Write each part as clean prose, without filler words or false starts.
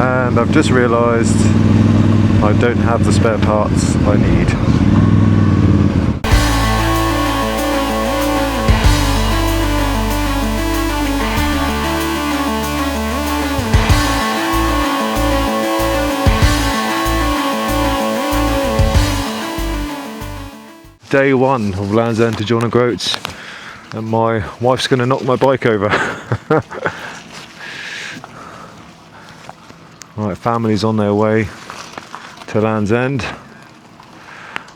and I've just realised I don't have the spare parts I need. Day one of Land's End to John O'Groats, and my wife's going to knock my bike over. Right, family's on their way to Land's End.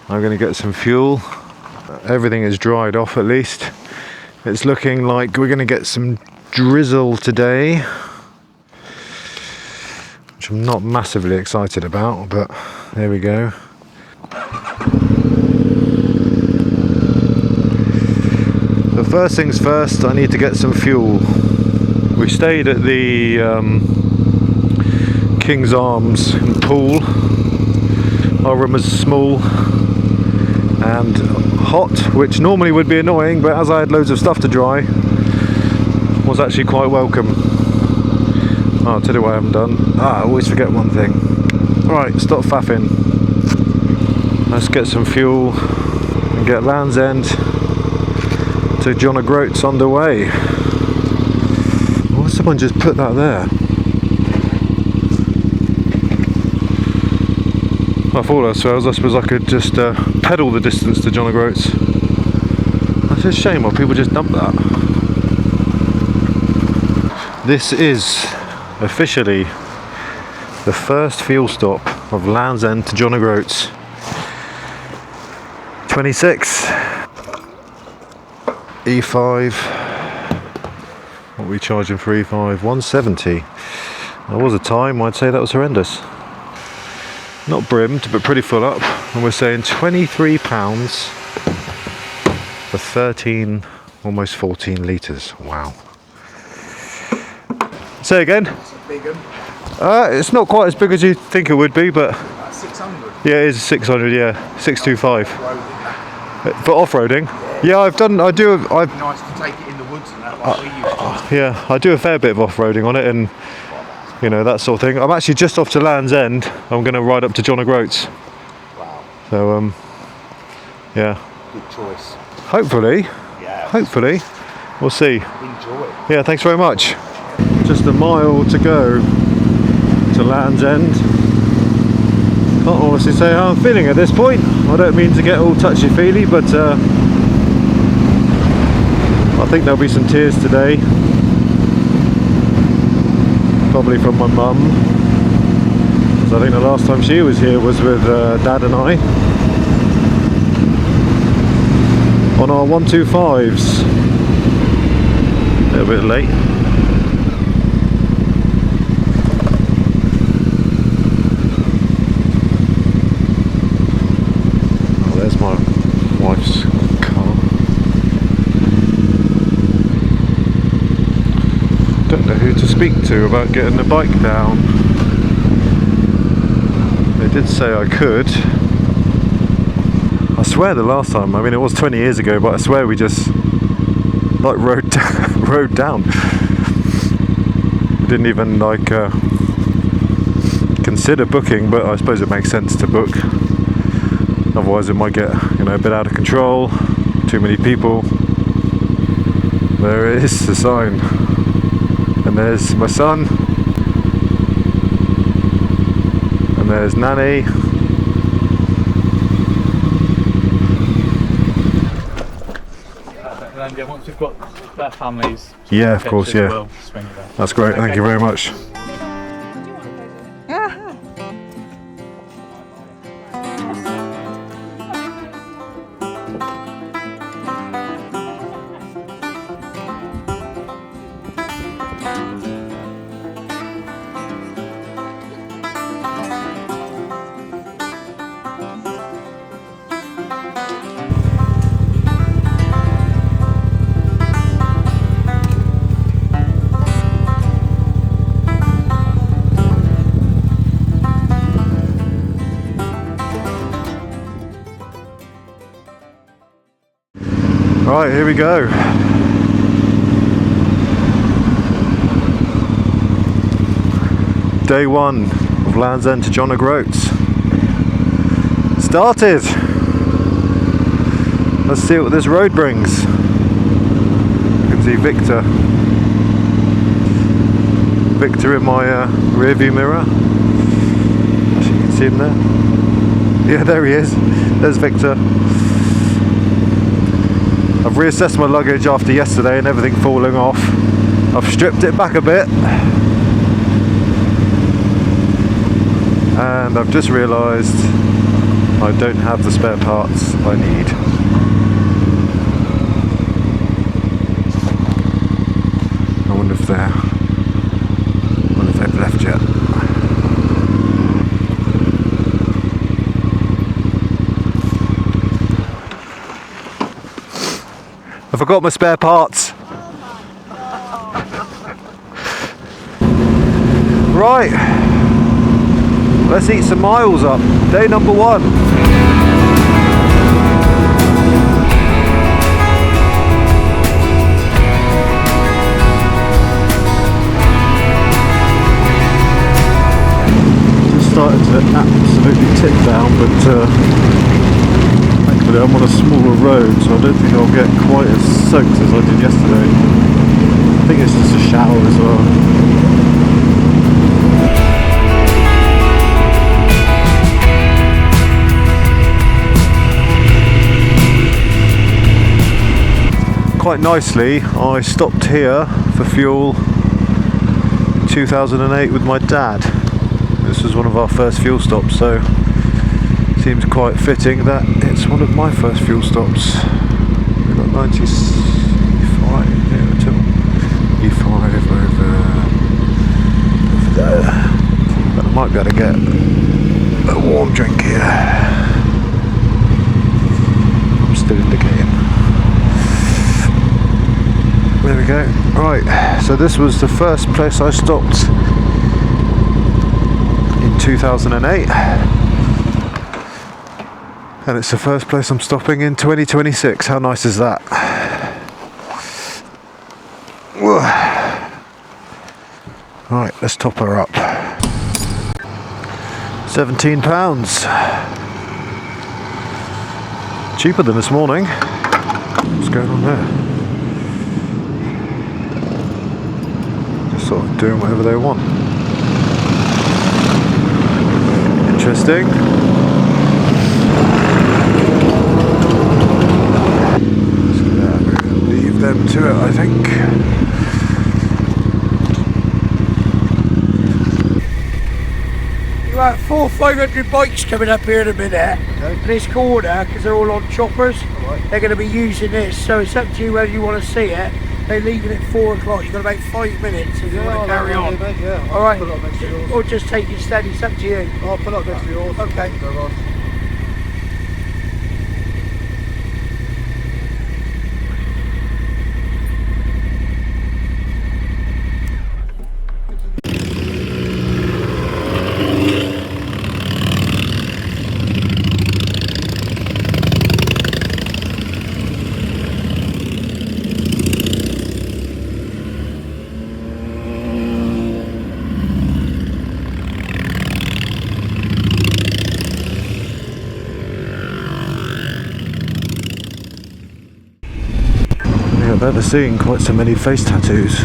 I'm going to get some fuel. Everything is dried off at least. It's looking like we're going to get some drizzle today, which I'm not massively excited about, but there we go. So first things first, I need to get some fuel. We stayed at the King's Arms pool. Our room was small and hot, which normally would be annoying, but as I had loads of stuff to dry, was actually quite welcome. Oh, I'll tell you what I haven't done. I always forget one thing. Right, stop faffing. Let's get some fuel and get Land's End to John O'Groats underway. Why someone just put that there? I thought I suppose I could just pedal the distance to John O'Groats. That's a shame why people just dump that. This is officially the first fuel stop of Land's End to John O'Groats. 26 E5. What are we charging for E5? 170. There was a time I'd say that was horrendous. Not brimmed, but pretty full up. And we're saying £23 for 13, almost 14 litres. Wow. Say again? It's a big one. It's not quite as big as you think it would be, but... About 600. Yeah, it is 600, yeah. 625. For off-roading? Yeah, I've... Nice to take it in the woods and that, like we used to. Yeah, I do a fair bit of off-roading on it, and you know, that sort of thing. I'm actually just off to Land's End. I'm going to ride up to John O'Groats. Wow. So, yeah. Good choice. Hopefully. Yeah. Hopefully. We'll see. Enjoy. Yeah, thanks very much. Just a mile to go to Land's End. Can't honestly say how I'm feeling at this point. I don't mean to get all touchy-feely, but I think there'll be some tears today. Probably from my mum, because I think the last time she was here was with Dad and I on our 125s. A little bit late. Oh, there's my wife's car. Don't know who to speak to about getting the bike down. They did say I could. I swear the last time, I mean it was 20 years ago, but I swear we just like rode down. We didn't even like consider booking, but I suppose it makes sense to book. Otherwise it might get, you know, a bit out of control, too many people. There it is, the sign. And there's my son, and there's Nanny, and then yeah, once we've got their families, yeah, of course, yeah, we'll swing it down. That's great, thank you very much. Right, here we go. Day one of Land's End to John O'Groats. Started! Let's see what this road brings. You can see Victor. Victor in my rear view mirror. You can see him there. Yeah, there he is. There's Victor. I've reassessed my luggage after yesterday and everything falling off. I've stripped it back a bit. And I've just realised I don't have the spare parts I need. I wonder if they've left yet. I forgot my spare parts. Right, let's eat some miles up. Day number one. Just started to absolutely tip down, but thankfully I'm on a smaller road, so I don't think I'll get quite as soaked as I did yesterday. I think it's just a shower as well. Quite nicely, I stopped here for fuel in 2008 with my dad. This was one of our first fuel stops, so seems quite fitting that it's one of my first fuel stops. We've got 95 here until E5 over there. But I might be able to get a warm drink here. I'm still indicating. There we go. Right, so this was the first place I stopped in 2008. And it's the first place I'm stopping in 2026. How nice is that? Right, let's top her up. £17. Cheaper than this morning. What's going on there? Just sort of doing whatever they want. Interesting. Leave them to it, I think. About 400 or 500 bikes coming up here in a minute. Okay. This corner, because they're all on choppers, right. They're going to be using this, so it's up to you whether you want to see it. They're leaving at 4 o'clock. You've got about 5 minutes if you want to carry on. Yeah, alright, or just take it steady, it's up to you. I'll pull up next to yours. Okay. Go on. I've ever seen quite so many face tattoos.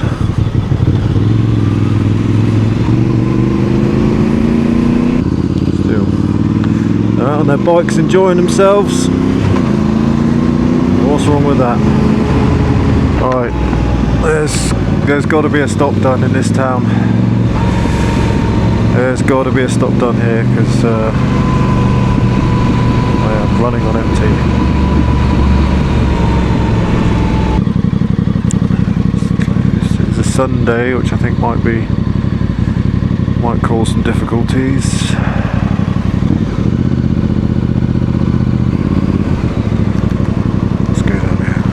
Still, they're out on their bikes enjoying themselves. What's wrong with that? Alright, there's got to be a stop done in this town. There's got to be a stop done here because I am running on empty. Sunday, which I think might cause some difficulties. Let's go down here.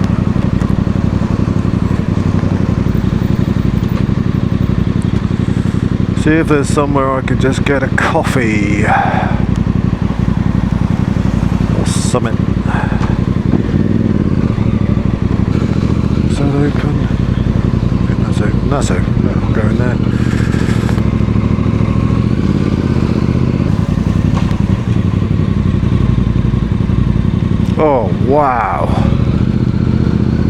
See if there's somewhere I could just get a coffee or something. Is that open? That's open. No, I'll go in there. Oh wow,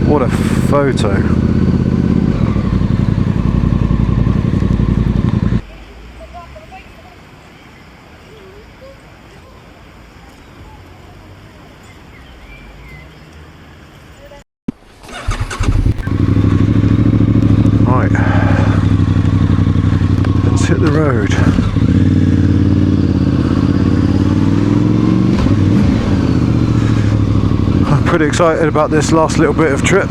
what a photo. Right, let's hit the road. Pretty excited about this last little bit of trip,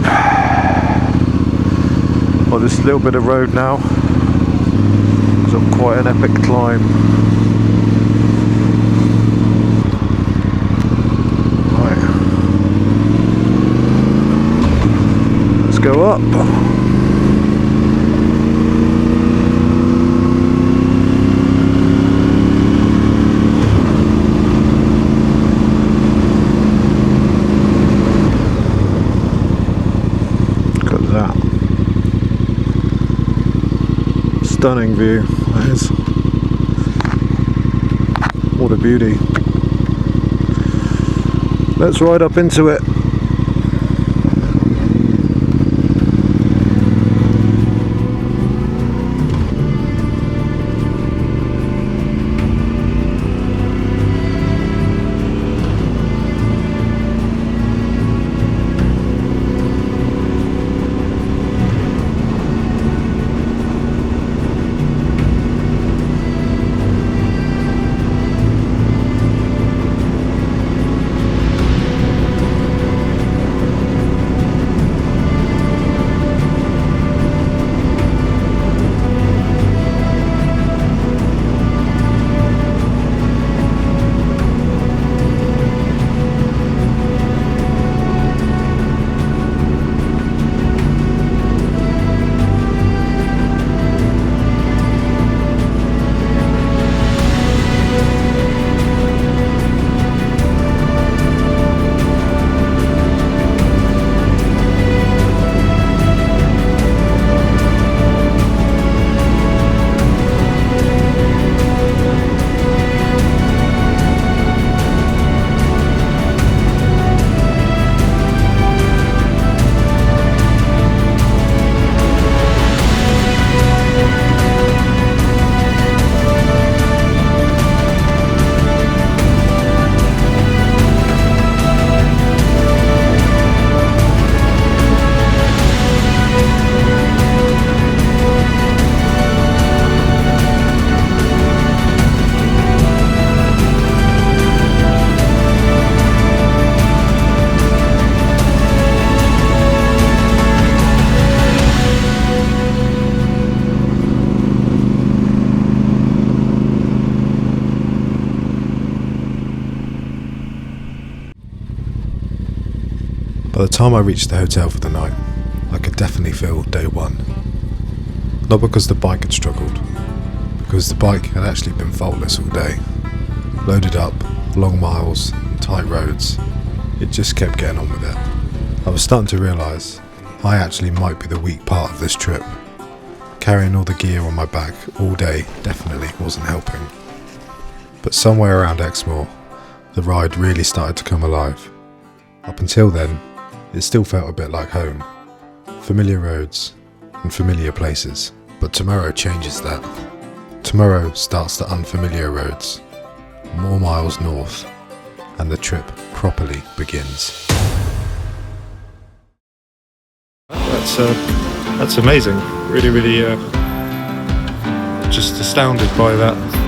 or this little bit of road now. It's quite an epic climb. Right, let's go up. Stunning view, that is. What a beauty. Let's ride up into it. By the time I reached the hotel for the night, I could definitely feel day one. Not because the bike had struggled, because the bike had actually been faultless all day. Loaded up, long miles, and tight roads, it just kept getting on with it. I was starting to realise I actually might be the weak part of this trip. Carrying all the gear on my back all day definitely wasn't helping. But somewhere around Exmoor, the ride really started to come alive. Up until then, it still felt a bit like home. Familiar roads and familiar places. But tomorrow changes that. Tomorrow starts the unfamiliar roads, more miles north, and the trip properly begins. That's amazing. Really, just astounded by that.